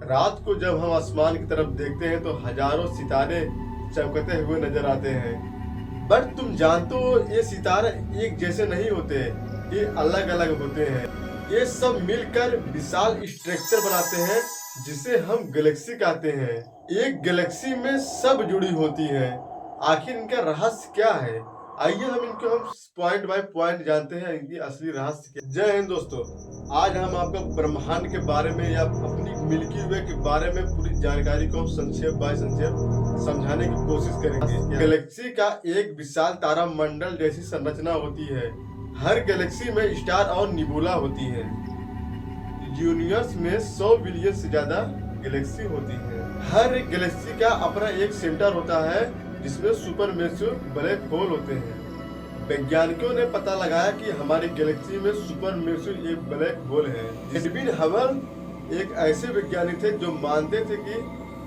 रात को जब हम आसमान की तरफ देखते हैं तो हजारों सितारे चमकते हुए नजर आते हैं। बट तुम जानते हो ये सितारे एक जैसे नहीं होते, ये अलग अलग होते हैं। ये सब मिलकर विशाल स्ट्रक्चर बनाते हैं जिसे हम गैलेक्सी कहते हैं। एक गैलेक्सी में सब जुड़ी होती हैं। आखिर इनका रहस्य क्या है? आइए हम पॉइंट बाय पॉइंट जानते हैं इनकी असली रहस्य क्या। जय हिंद दोस्तों, आज हम आपको ब्रह्मांड के बारे में या अपनी मिल्की वे के बारे में पूरी जानकारी को संक्षेप बाय संक्षेप समझाने की कोशिश करेंगे। गैलेक्सी का एक विशाल तारा मंडल जैसी संरचना होती है। हर गैलेक्सी में स्टार और निबुला होती है। यूनिवर्स में 100 बिलियन से ज्यादा गैलेक्सी होती है। हर एक गैलेक्सी का अपना एक सेंटर होता है जिसमें सुपरमेसिव ब्लैक होल होते हैं। वैज्ञानिकों ने पता लगाया कि हमारी गैलेक्सी में सुपरमेसिव एक ब्लैक होल है। एडविन हबल एक ऐसे वैज्ञानिक थे जो मानते थे कि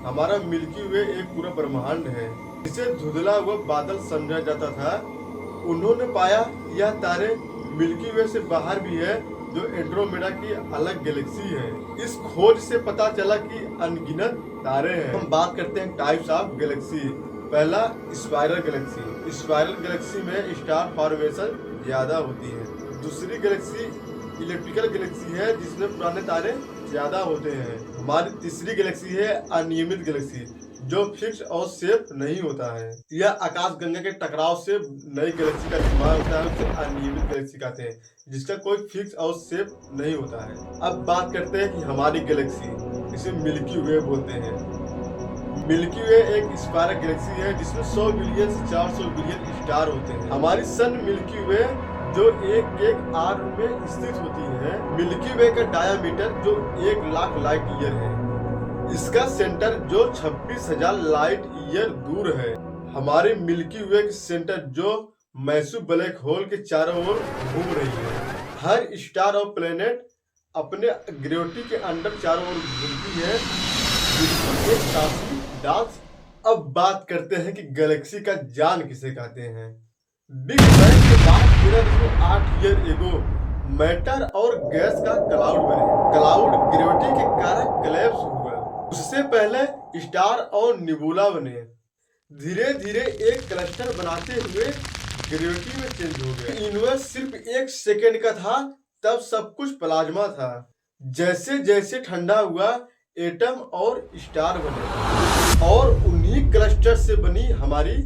हमारा मिल्की वे एक पूरा ब्रह्मांड है जिसे धुंधला हुआ बादल समझा जाता था। उन्होंने पाया यह तारे मिल्की वे से बाहर भी है, जो एंड्रोमेडा की अलग गैलेक्सी है। इस खोज से पता चला कि अनगिनत तारे हैं। हम बात करते हैं टाइप्स ऑफ गैलेक्सी। पहला स्पाइरल गैलेक्सी। स्पाइरल गैलेक्सी में स्टार फॉर्मेशन ज्यादा होती है। दूसरी गैलेक्सी इलिप्टिकल गैलेक्सी है जिसमें पुराने तारे ज्यादा होते हैं। हमारी तीसरी गैलेक्सी है अनियमित गैलेक्सी, जो फिक्स और सेफ नहीं होता है। यह आकाशगंगा के टकराव से नई गैलेक्सी का निर्माण होता है, उसे अनियमित गैलेक्सी कहते हैं, जिसका कोई फिक्स और सेफ नहीं होता है। अब बात करते हैं कि हमारी गैलेक्सी, इसे मिल्की वे बोलते हैं। मिल्की वे एक स्पाइरल गैलेक्सी है जिसमें 100 बिलियन से 400 बिलियन स्टार होते हैं। हमारी सन मिल्की वे जो एक आर्क में स्थित होती है। मिल्की वे का डायामीटर जो 1 लाख लाइट ईयर है। इसका सेंटर जो 26,000 लाइट ईयर दूर है। हमारे मिल्की वे के सेंटर जो मैसिव ब्लैक होल के चारों ओर घूम रही है। हर स्टार और प्लेनेट अपने ग्रेविटी के अंडर चारों ओर घूमती है, जिसको एक शास्त्रीय डांस। अब बात करते हैं कि गैलेक्सी का जान किसे कहते हैं। बिग बैंग के बाद 13.8 ईयर एगो मैटर और गैस का क्लाउड बने। क्लाउड ग्रेविटी के कारण कोलैप्स हुआ। उससे पहले स्टार और निबुला बने। धीरे धीरे एक क्लस्टर बनाते हुए ग्रेविटी में चेंज हो गया। यूनिवर्स सिर्फ 1 सेकेंड का था, तब सब कुछ प्लाज्मा था। जैसे जैसे ठंडा हुआ, एटम और स्टार बने और उन्हीं क्लस्टर से बनी हमारी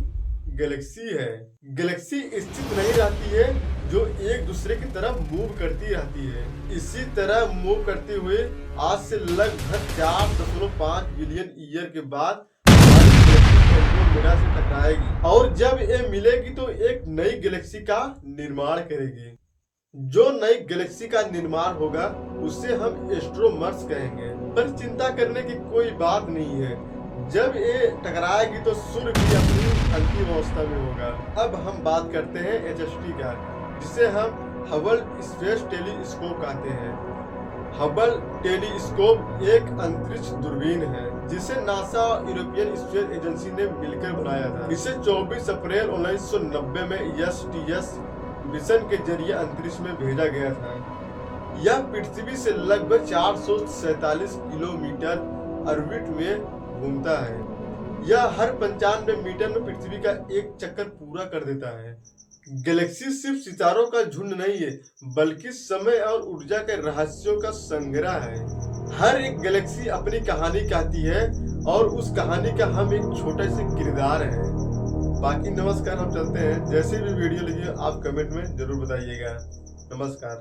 गैलेक्सी है। गैलेक्सी स्थित नहीं रहती है, जो एक दूसरे की तरफ मूव करती रहती है। इसी तरह मूव करते हुए आज से लगभग 4.5 बिलियन ईयर के बाद हमारी गैलेक्सी एंड्रोमेडा से टकराएगी और जब ये मिलेगी तो एक नई गैलेक्सी का निर्माण करेगी। जो नई गैलेक्सी का निर्माण होगा उसे हम एस्ट्रोमर्स कहेंगे। पर चिंता करने की कोई बात नहीं है, जब ये टकराएगी तो सूर्य भी अपनी अंतिम अवस्था में होगा। अब हम बात करते हैं HST का, जिसे हम हबल स्पेस टेलीस्कोप कहते हैं। हबल टेलीस्कोप एक अंतरिक्ष दूरबीन है जिसे नासा और यूरोपियन स्पेस एजेंसी ने मिलकर बनाया था। इसे 24 अप्रैल 1990 में STS मिशन के जरिए अंतरिक्ष में भेजा गया था। यह पृथ्वी से लगभग 447 किलोमीटर ऑर्बिट में घूमता है। यह हर 95 मीटर में पृथ्वी का एक चक्कर पूरा कर देता है। गैलेक्सी सिर्फ सितारों का झुंड नहीं है, बल्कि समय और ऊर्जा के रहस्यों का संग्रह है। हर एक गैलेक्सी अपनी कहानी कहती है और उस कहानी का हम एक छोटे से किरदार है। बाकी नमस्कार, हम चलते हैं। जैसे भी वीडियो लगी आप कमेंट में जरूर बताइएगा। नमस्कार।